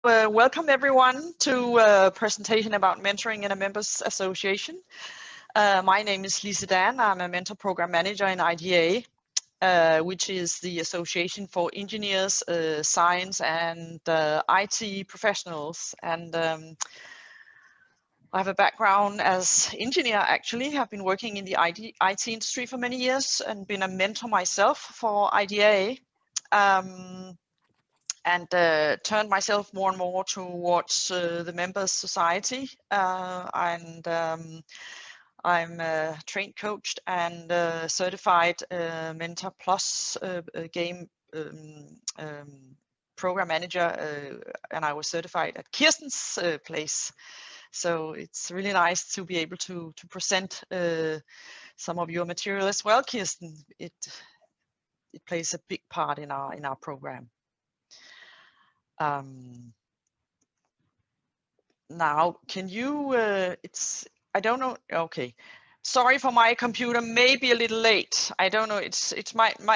Welcome everyone to a presentation about mentoring in a members association. My name is Lise. I'm a mentor program manager in IDA, which is the Association for Engineers, Science and IT Professionals. And I have a background as engineer actually. I've been working in the IT industry for many years and been a mentor myself for IDA. And turned myself more and more towards the members society. I'm trained, coached, and certified Mentor Plus game program manager, and I was certified at Kirsten's place. So it's really nice to be able to present some of your material as well, Kirsten. It plays a big part in our program. Now, can you, I don't know, okay. Sorry for my computer, maybe a little late. I don't know, it's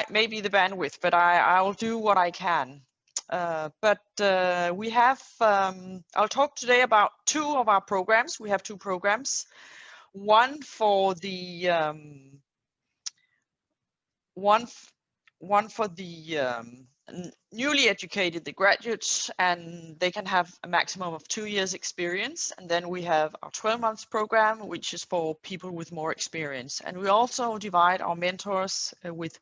maybe the bandwidth, but I will do what I can. We have, I'll talk today about two of our programs. We have two programs. One for the, one for the newly educated, the graduates, and they can have a maximum of 2 years experience. And then we have our 12 months program, which is for people with more experience. And we also divide our mentors with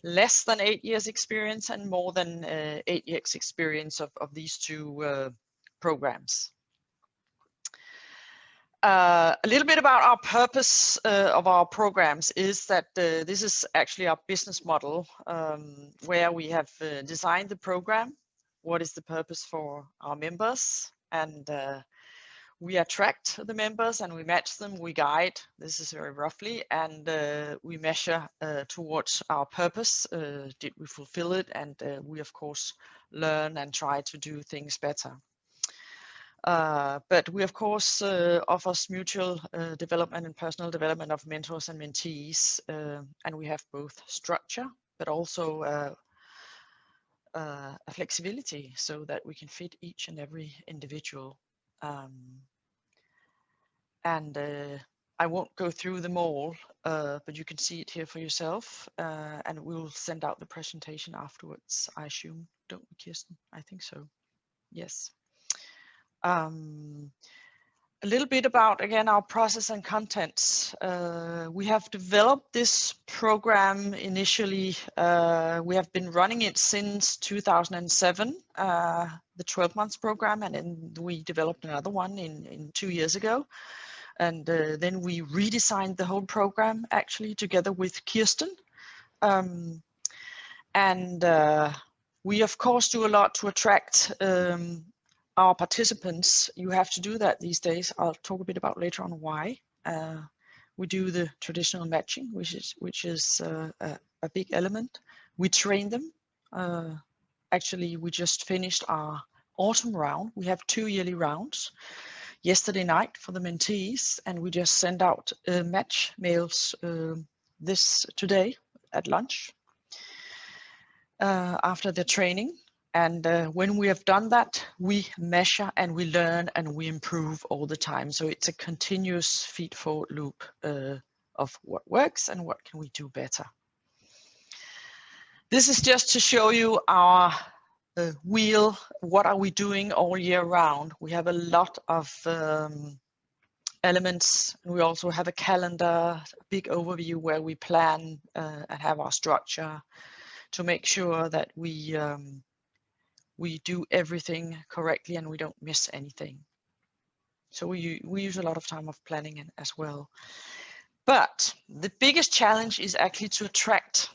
less than 8 years experience and more than 8 years experience of these two programs. A little bit about our purpose of our programs is that this is actually our business model, where we have designed the program. What is the purpose for our members? And we attract the members and we match them, we guide, this is very roughly, and we measure towards our purpose. Did we fulfill it? And we of course learn and try to do things better. But we of course offers mutual development and personal development of mentors and mentees, and we have both structure but also a flexibility so that we can fit each and every individual. I won't go through them all, but you can see it here for yourself, and we'll send out the presentation afterwards, I assume, don't we, Kirsten? I think so, yes. A little bit about, again, our process and contents. We have developed this program initially. We have been running it since 2007, the 12 months program, and then we developed another one in 2 years ago. And then we redesigned the whole program actually together with Kirsten. We of course do a lot to attract our participants. You have to do that these days. I'll talk a bit about later on why. We do the traditional matching, which is a big element. We train them. Actually, we just finished our autumn round. We have 2 yearly rounds. Yesterday night for the mentees, and we just sent out match mails today at lunch after the training. And when we have done that, we measure and we learn and we improve all the time. So it's a continuous feed-forward loop of what works and what can we do better. This is just to show you our wheel. What are we doing all year round? We have a lot of elements. We also have a calendar, a big overview where we plan and have our structure to make sure that we do everything correctly and we don't miss anything. So we use a lot of time of planning as well. But the biggest challenge is actually to attract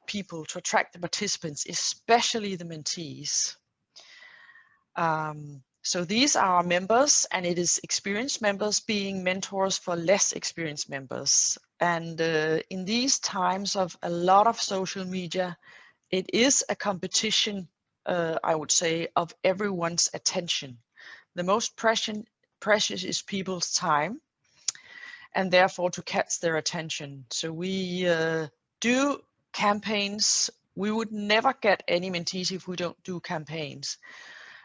people, to attract the participants, especially the mentees. So these are our members, and it is experienced members being mentors for less experienced members. And in these times of a lot of social media, it is a competition, I would say, of everyone's attention. The most precious is people's time, and therefore to catch their attention. So we do campaigns. We would never get any mentees if we don't do campaigns.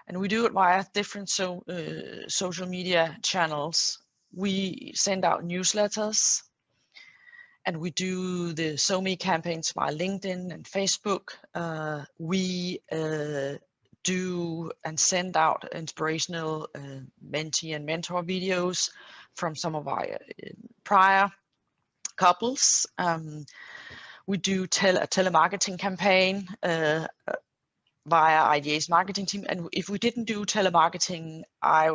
And we do it via different social media channels. We send out newsletters, and we do the SoMe campaigns via LinkedIn and Facebook. We do and send out inspirational mentee and mentor videos from some of our prior couples. We do a telemarketing campaign via IDA's marketing team. And if we didn't do telemarketing, I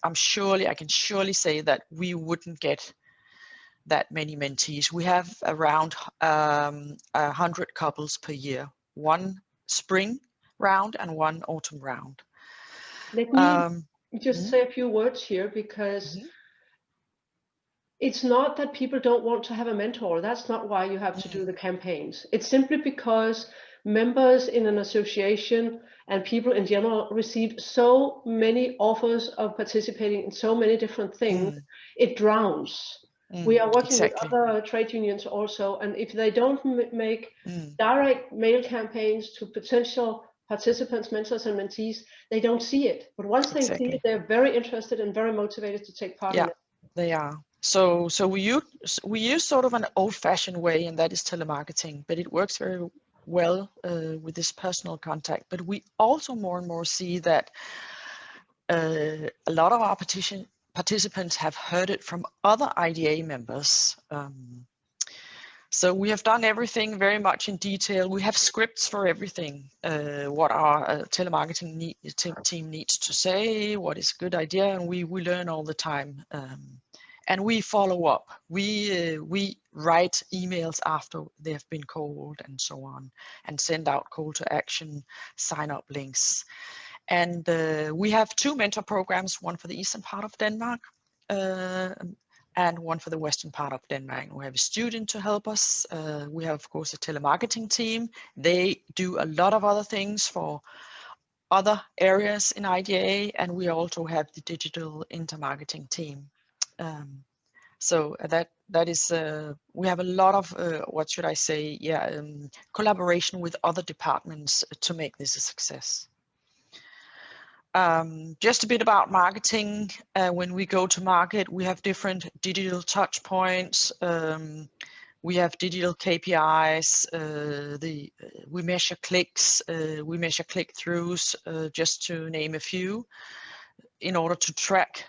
can surely say that we wouldn't get that many mentees. We have around 100 couples per year, one spring round and one autumn round. Let me just say a few words here, because it's not that people don't want to have a mentor. That's not why you have to do the campaigns. It's simply because members in an association and people in general receive so many offers of participating in so many different things, it drowns. We are working with other trade unions also, and if they don't make direct mail campaigns to potential participants, mentors and mentees, they don't see it. But once they see it, they're very interested and very motivated to take part in it. They are. So we use sort of an old-fashioned way, and that is telemarketing, but it works very well with this personal contact. But we also more and more see that a lot of our participants have heard it from other IDA members. So we have done everything very much in detail. We have scripts for everything, what our telemarketing team needs to say, what is a good idea, and we learn all the time. And we follow up. We write emails after they have been called and so on, and send out call to action, sign up links. And we have 2 mentor programs, one for the eastern part of Denmark and one for the western part of Denmark. We have a student to help us. We have, of course, a telemarketing team. They do a lot of other things for other areas in IDA, and we also have the digital intermarketing team. So that is, we have a lot of, what should I say, collaboration with other departments to make this a success. Just a bit about marketing. When we go to market, we have different digital touch points. We have digital KPIs. We measure clicks. We measure click-throughs, just to name a few, in order to track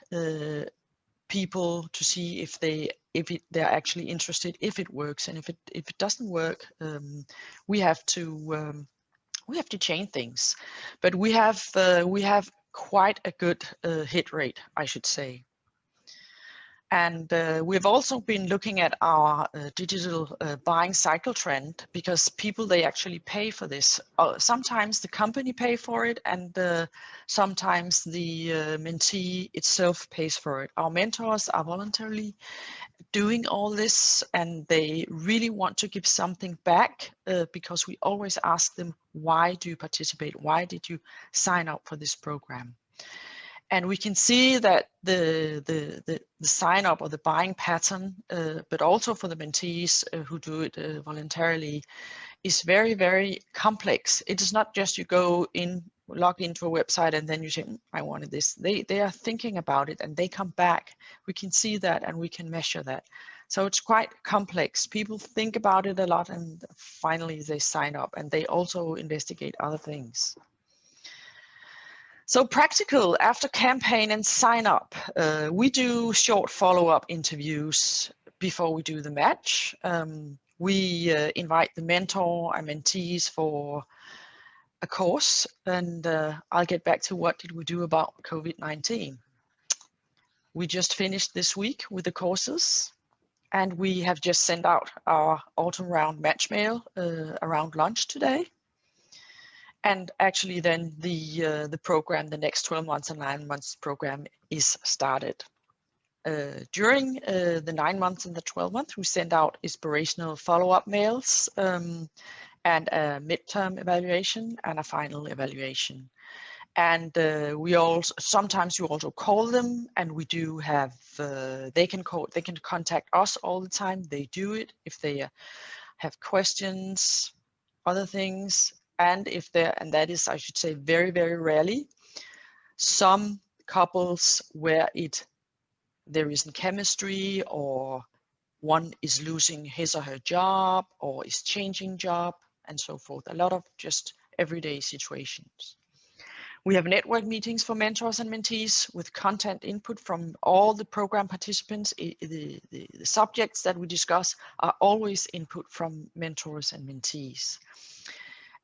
people to see if they're actually interested, if it works, and if it doesn't work, we have to change things. But we have quite a good hit rate, I should say. And we've also been looking at our digital buying cycle trend, because people, they actually pay for this. Sometimes the company pay for it, and sometimes the mentee itself pays for it. Our mentors are voluntarily doing all this, and they really want to give something back, because we always ask them, why do you participate? Why did you sign up for this program? And we can see that the sign up or the buying pattern, but also for the mentees who do it voluntarily, is very, very complex. It is not just you go in, log into a website, and then you say, I wanted this. They are thinking about it, and they come back. We can see that, and we can measure that. So it's quite complex. People think about it a lot, and finally they sign up, and they also investigate other things. So practical, after campaign and sign up, we do short follow-up interviews before we do the match. We invite the mentor and mentees for a course, and I'll get back to what did we do about COVID-19. We just finished this week with the courses, and we have just sent out our autumn round match mail around lunch today. And actually then the program, the next 12 months and 9 months program, is started. During the 9 months and the 12 months, we send out inspirational follow-up mails and a midterm evaluation and a final evaluation. And we also sometimes you also call them, and we do have they can contact us all the time. They do it if they have questions, other things. And if they're, and that is, I should say, very, very rarely, some couples where there isn't chemistry, or one is losing his or her job, or is changing job, and so forth. A lot of just everyday situations. We have network meetings for mentors and mentees with content input from all the program participants. The subjects that we discuss are always input from mentors and mentees.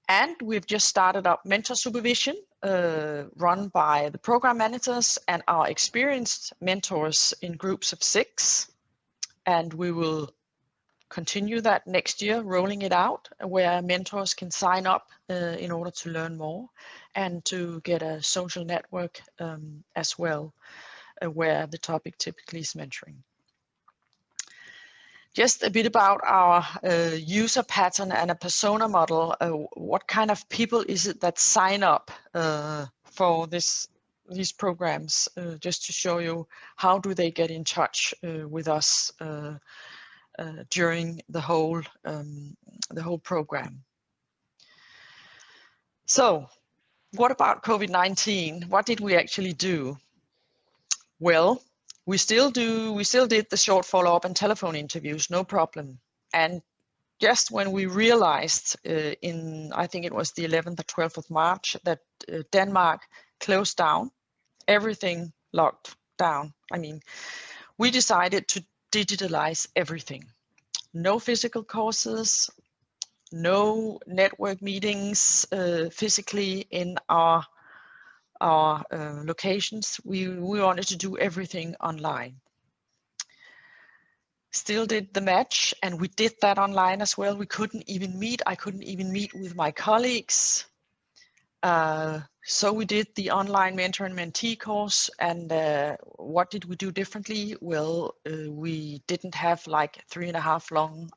And we've just started up mentor supervision, run by the program managers and our experienced mentors in groups of 6. And we will continue that next year, rolling it out, where mentors can sign up in order to learn more and to get a social network as well, where the topic typically is mentoring. Just a bit about our user pattern and a persona model. What kind of people is it that sign up for these programs? Just to show you how do they get in touch with us during the whole program. So, what about COVID-19? What did we actually do? Well, we still did the short follow-up and telephone interviews, no problem. And just when we realized I think it was the 11th or 12th of March, that Denmark closed down, everything locked down. I mean, we decided to digitalize everything. No physical courses, no network meetings physically in our locations. We wanted to do everything online. Still did the match, and we did that online as well. We couldn't even meet. I couldn't even meet with my colleagues. So we did the online mentor and mentee course. And what did we do differently? Well, we didn't have like 3.5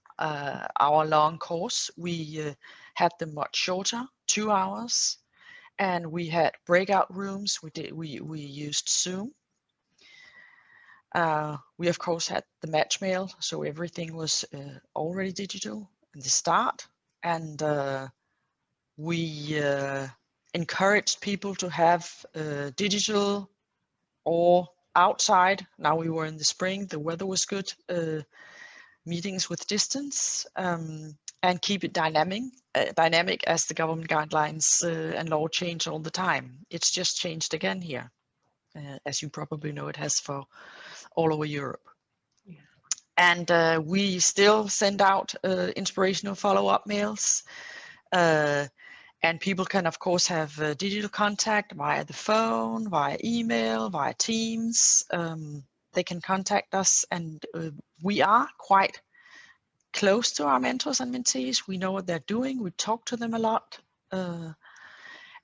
hour long course. We had them much shorter, 2 hours. And we had breakout rooms. We used Zoom. We of course had the match mail, so everything was already digital in the start. And we encouraged people to have digital or outside. Now we were in the spring, the weather was good. Meetings with distance, and keep it dynamic as the government guidelines and law change all the time. It's just changed again here, as you probably know it has for all over Europe. Yeah. And we still send out inspirational follow-up mails, and people can of course have digital contact via the phone, via email, via Teams. They can contact us, and we are quite close to our mentors and mentees. We know what they're doing. We talk to them a lot.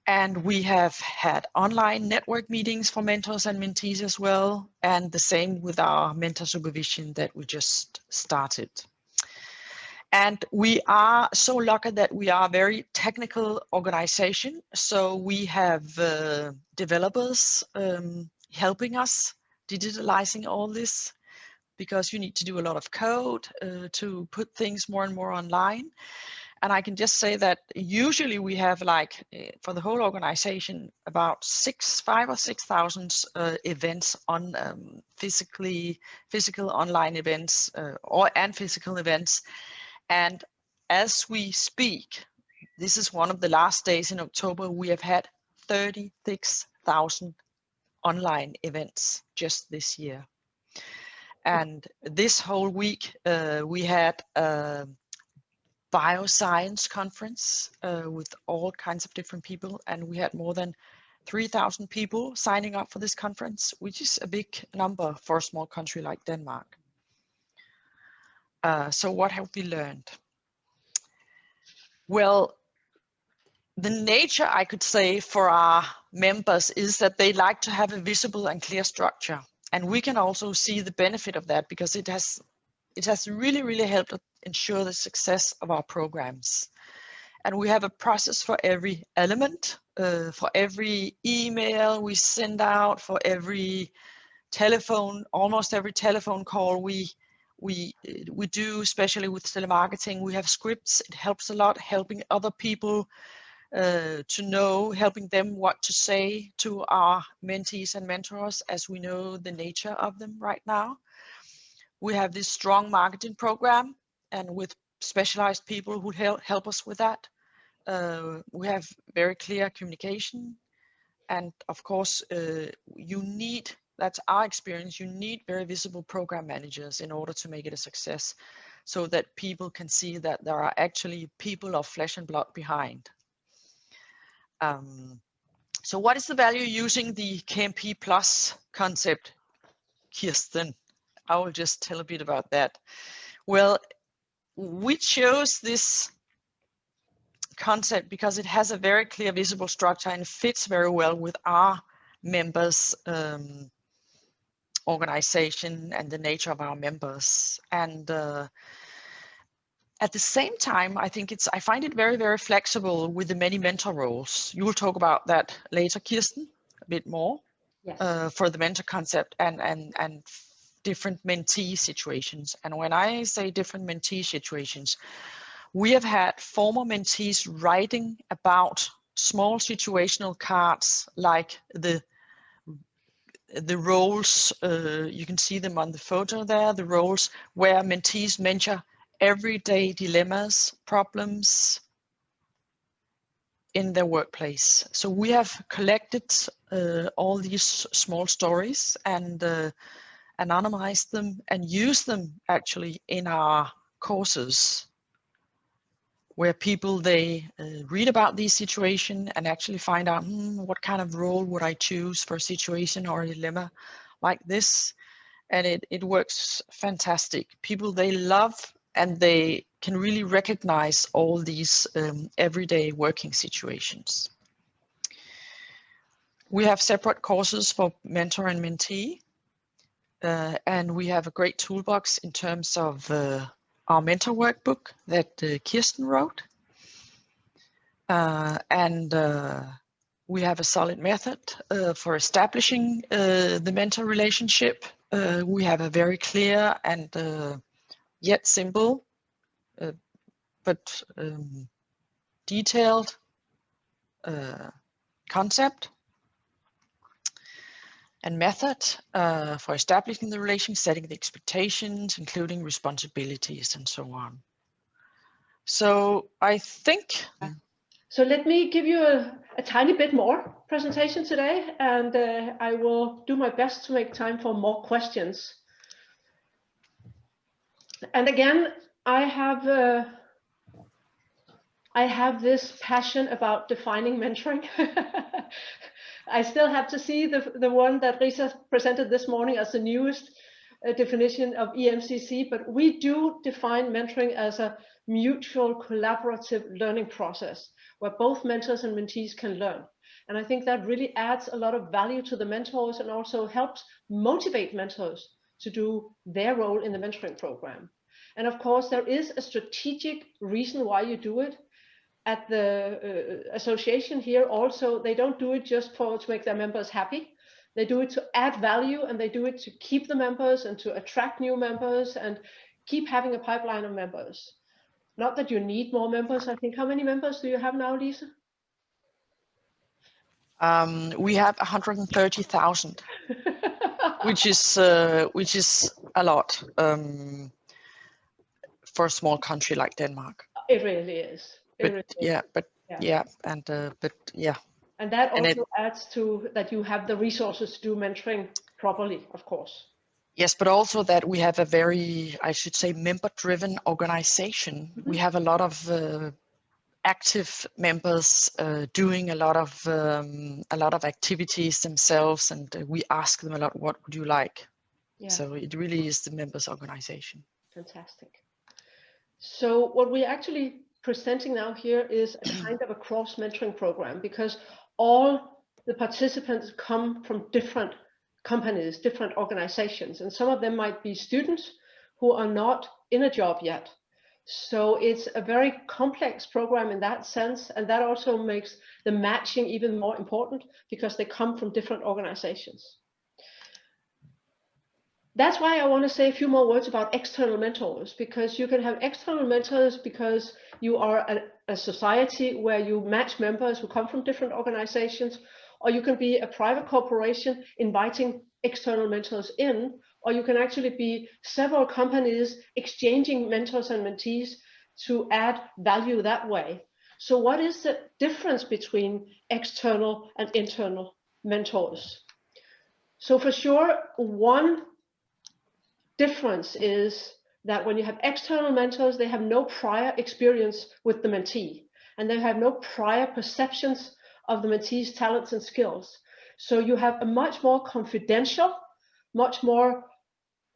And we have had online network meetings for mentors and mentees as well. And the same with our mentor supervision that we just started. And we are so lucky that we are a very technical organization. So we have developers helping us digitalizing all this, because you need to do a lot of code to put things more and more online. And I can just say that usually we have like, for the whole organization, about 5,000 or 6,000 events on physical online events and physical events. And as we speak, this is one of the last days in October, we have had 36,000 online events just this year. And this whole week, we had a bioscience conference with all kinds of different people. And we had more than 3,000 people signing up for this conference, which is a big number for a small country like Denmark. So what have we learned? Well, the nature, I could say, for our members is that they like to have a visible and clear structure. And we can also see the benefit of that, because it has really, really helped ensure the success of our programs. And we have a process for every element, for every email we send out, for every telephone, almost every telephone call we do, especially with telemarketing. We have scripts. It helps a lot, helping other people to know, helping them what to say to our mentees and mentors, as we know the nature of them right now. We have this strong marketing program, and with specialized people who help us with that. We have very clear communication, and of course, you need, that's our experience, you need very visible program managers in order to make it a success, so that people can see that there are actually people of flesh and blood behind. So what is the value using the KMP Plus concept, Kirsten? I will just tell a bit about that. Well, we chose this concept because it has a very clear visible structure and fits very well with our members' organization and the nature of our members. And at the same time, I think I find it very, very flexible with the many mentor roles. You will talk about that later, Kirsten, a bit more. Yes. For the mentor concept and different mentee situations. And when I say different mentee situations, we have had former mentees writing about small situational cards, like the roles, you can see them on the photo there, the roles where mentees mention everyday dilemmas, problems in their workplace. So we have collected all these small stories and anonymized them and used them actually in our courses, where people, they read about these situations and actually find out what kind of role would I choose for a situation or a dilemma like this. And it works fantastic. People, they love and they can really recognize all these everyday working situations. We have separate courses for mentor and mentee. And we have a great toolbox in terms of our mentor workbook that Kirsten wrote. And we have a solid method for establishing the mentor relationship. We have a very clear and yet simple but detailed concept and method for establishing the relation, setting the expectations, including responsibilities and so on. So I think... So let me give you a tiny bit more presentation today, and I will do my best to make time for more questions. And again, I have this passion about defining mentoring. I still have to see the one that Lise presented this morning as the newest definition of EMCC, but we do define mentoring as a mutual collaborative learning process where both mentors and mentees can learn. And I think that really adds a lot of value to the mentors and also helps motivate mentors to do their role in the mentoring program. And of course, there is a strategic reason why you do it. At the association here also, they don't do it just to make their members happy. They do it to add value, and they do it to keep the members and to attract new members and keep having a pipeline of members. Not that you need more members. I think, how many members do you have now, Lise? We have 130,000, which is a lot for a small country like Denmark. It really is. And that also adds to that you have the resources to do mentoring properly, of course. Yes, but also that we have a very, I should say, member-driven organization. Mm-hmm. We have a lot of active members doing a lot of activities themselves, and we ask them a lot, what would you like? Yeah. So it really is the members' organization. Fantastic. So what we're actually presenting now here is a kind of a cross-mentoring program, because all the participants come from different companies, different organizations, and some of them might be students who are not in a job yet. So it's a very complex program in that sense, and that also makes the matching even more important because they come from different organizations. That's why I want to say a few more words about external mentors, because you can have external mentors because you are a society where you match members who come from different organizations, or you can be a private corporation inviting external mentors in, or you can actually be several companies exchanging mentors and mentees to add value that way. So what is the difference between external and internal mentors? So for sure, one difference is that when you have external mentors, they have no prior experience with the mentee, and they have no prior perceptions of the mentee's talents and skills. So you have a much more confidential, much more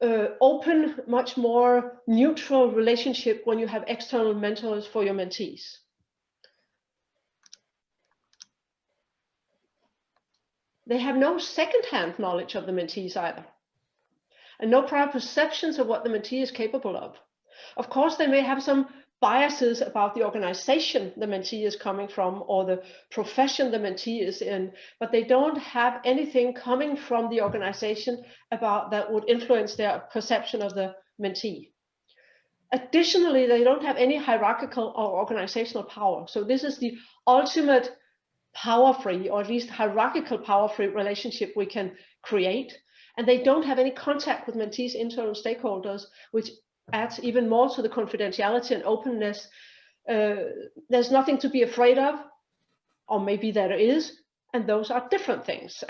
open, much more neutral relationship when you have external mentors for your mentees. They have no second-hand knowledge of the mentees either, and no prior perceptions of what the mentee is capable of. Of course, they may have some biases about the organization the mentee is coming from or the profession the mentee is in, but they don't have anything coming from the organization about that would influence their perception of the mentee. Additionally, they don't have any hierarchical or organizational power. So this is the ultimate power-free, or at least hierarchical power-free relationship we can create. And they don't have any contact with mentees' internal stakeholders, which adds even more to the confidentiality and openness. There's nothing to be afraid of, or maybe there is, and those are different things.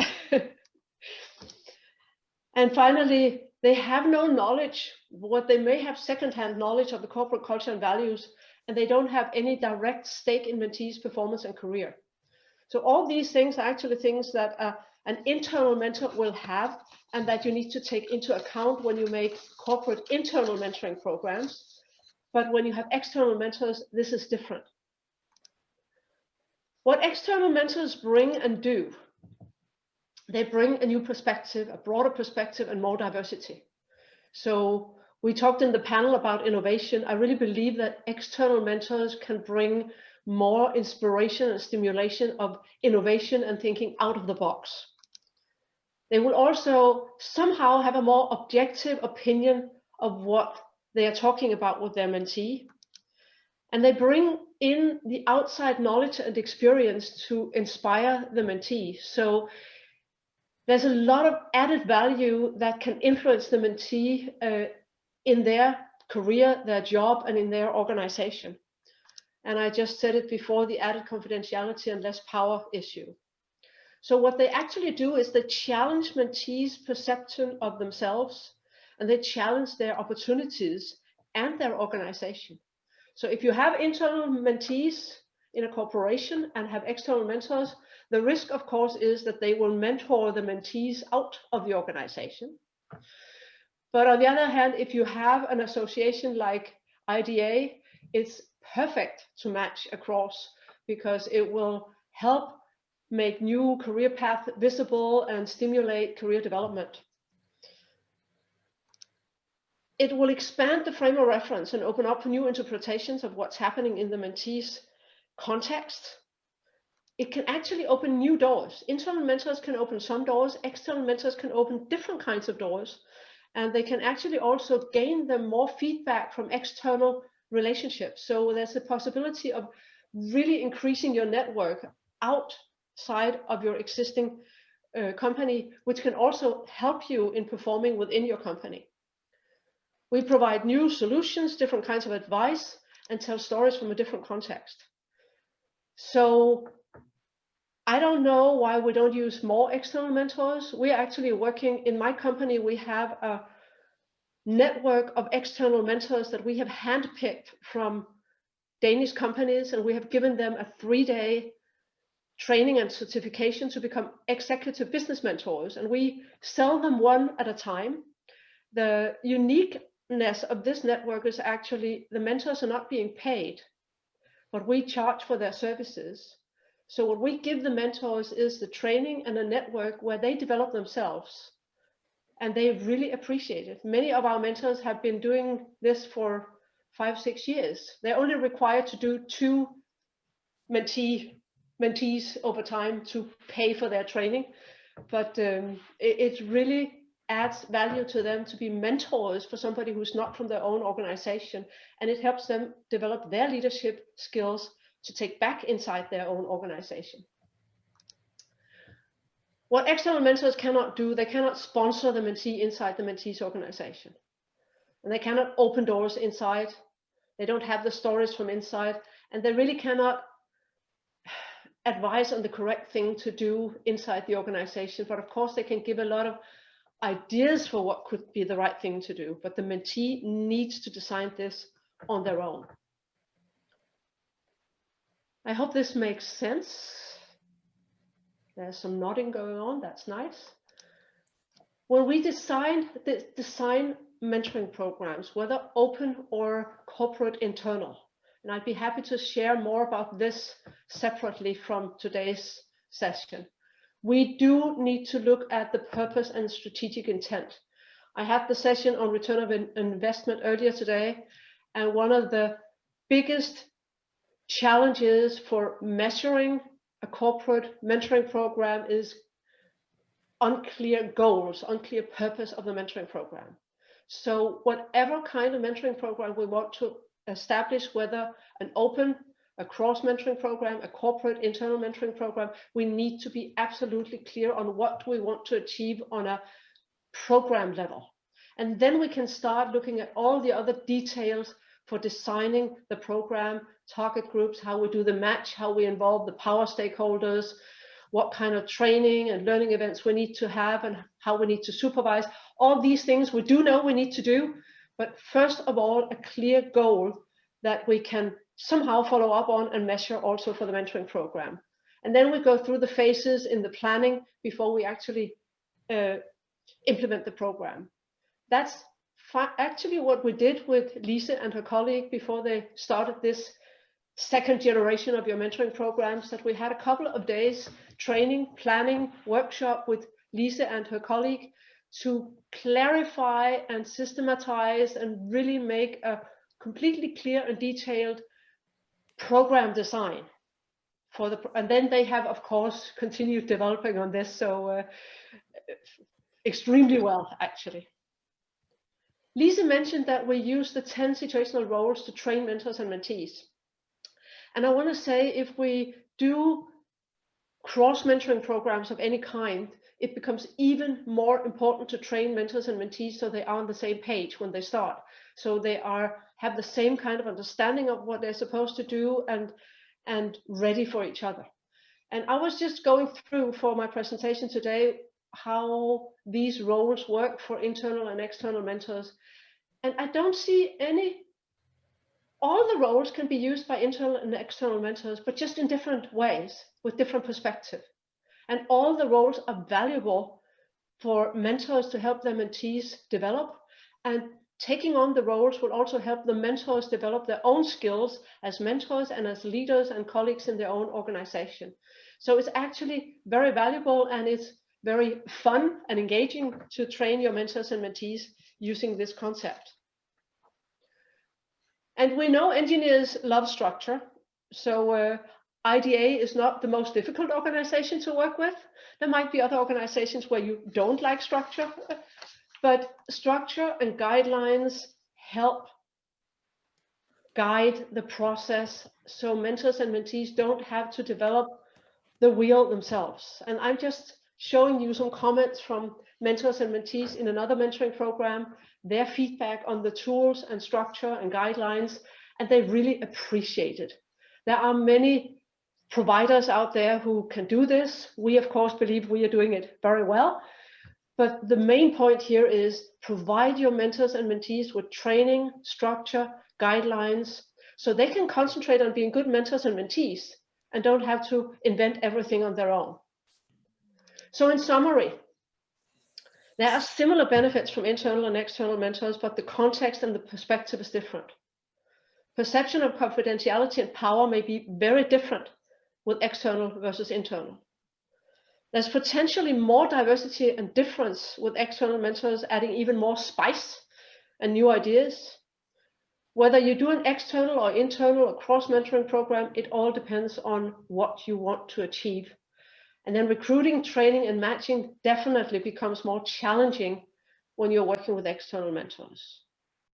And finally, they have no knowledge. What they may have secondhand knowledge of the corporate culture and values, and they don't have any direct stake in mentees' performance and career. So all these things are actually things that an internal mentor will have, and that you need to take into account when you make corporate internal mentoring programs. But when you have external mentors, this is different. What external mentors bring and do, they bring a new perspective, a broader perspective, and more diversity. So we talked in the panel about innovation. I really believe that external mentors can bring more inspiration and stimulation of innovation and thinking out of the box. They will also somehow have a more objective opinion of what they are talking about with their mentee. And they bring in the outside knowledge and experience to inspire the mentee. So there's a lot of added value that can influence the mentee in their career, their job, and in their organization. And I just said it before, the added confidentiality and less power issue. So what they actually do is they challenge mentees' perception of themselves, and they challenge their opportunities and their organization. So if you have internal mentees in a corporation and have external mentors, the risk, of course, is that they will mentor the mentees out of the organization. But on the other hand, if you have an association like IDA, it's perfect to match across, because it will help make new career paths visible and stimulate career development. It will expand the frame of reference and open up new interpretations of what's happening in the mentee's context. It can actually open new doors. Internal mentors can open some doors, external mentors can open different kinds of doors, and they can actually also gain them more feedback from external relationships. So there's a possibility of really increasing your network outside of your existing company, which can also help you in performing within your company. We provide new solutions, different kinds of advice, and tell stories from a different context. So I don't know why we don't use more external mentors. We're actually working in my company. We have a network of external mentors that we have handpicked from Danish companies, and we have given them a 3-day training and certification to become executive business mentors. And we sell them one at a time. The uniqueness of this network is actually the mentors are not being paid, but we charge for their services. So what we give the mentors is the training and a network where they develop themselves, and they really appreciate it. Many of our mentors have been doing this for 5-6 years. They're only required to do 2 mentees over time to pay for their training, but it's really adds value to them to be mentors for somebody who's not from their own organization, and it helps them develop their leadership skills to take back inside their own organization. What external mentors cannot do, they cannot sponsor the mentee inside the mentee's organization. And they cannot open doors inside. They don't have the stories from inside, and they really cannot advise on the correct thing to do inside the organization. But of course, they can give a lot of ideas for what could be the right thing to do. But the mentee needs to design this on their own. I hope this makes sense. There's some nodding going on. That's nice. When we design mentoring programs, whether open or corporate internal, and I'd be happy to share more about this separately from today's session, we do need to look at the purpose and strategic intent. I had the session on return of investment earlier today, and one of the biggest challenges for measuring a corporate mentoring program is unclear goals, unclear purpose of the mentoring program. So whatever kind of mentoring program we want to establish, whether an open, a cross mentoring program, a corporate internal mentoring program, we need to be absolutely clear on what we want to achieve on a program level. And then we can start looking at all the other details for designing the program, target groups, how we do the match, how we involve the power stakeholders, what kind of training and learning events we need to have, and how we need to supervise. All these things we do know we need to do, but first of all, a clear goal that we can somehow follow up on and measure also for the mentoring program. And then we go through the phases in the planning before we actually implement the program. That's actually what we did with Lise and her colleague before they started this second generation of your mentoring programs, that we had a couple of days training, planning, workshop with Lise and her colleague to clarify and systematize and really make a completely clear and detailed program design for the, and then they have of course continued developing on this, so extremely well actually. Lise mentioned that we use the 10 situational roles to train mentors and mentees. And I want to say, if we do cross-mentoring programs of any kind, it becomes even more important to train mentors and mentees so they are on the same page when they start. So they have the same kind of understanding of what they're supposed to do and ready for each other. And I was just going through for my presentation today how these roles work for internal and external mentors. And I don't see any, all the roles can be used by internal and external mentors, but just in different ways with different perspective. And all the roles are valuable for mentors to help their mentees develop, and taking on the roles will also help the mentors develop their own skills as mentors and as leaders and colleagues in their own organization. So it's actually very valuable, and it's very fun and engaging to train your mentors and mentees using this concept. And we know engineers love structure, so IDA is not the most difficult organization to work with. There might be other organizations where you don't like structure, but structure and guidelines help guide the process so mentors and mentees don't have to develop the wheel themselves. And I'm just showing you some comments from mentors and mentees in another mentoring program, their feedback on the tools and structure and guidelines, and they really appreciate it. There are many providers out there who can do this. We of course believe we are doing it very well, but the main point here is provide your mentors and mentees with training, structure, guidelines, so they can concentrate on being good mentors and mentees and don't have to invent everything on their own. So in summary, there are similar benefits from internal and external mentors, but the context and the perspective is different. Perception of confidentiality and power may be very different with external versus internal. There's potentially more diversity and difference with external mentors, adding even more spice and new ideas. Whether you do an external or internal or cross-mentoring program, it all depends on what you want to achieve. And then recruiting, training, and matching definitely becomes more challenging when you're working with external mentors.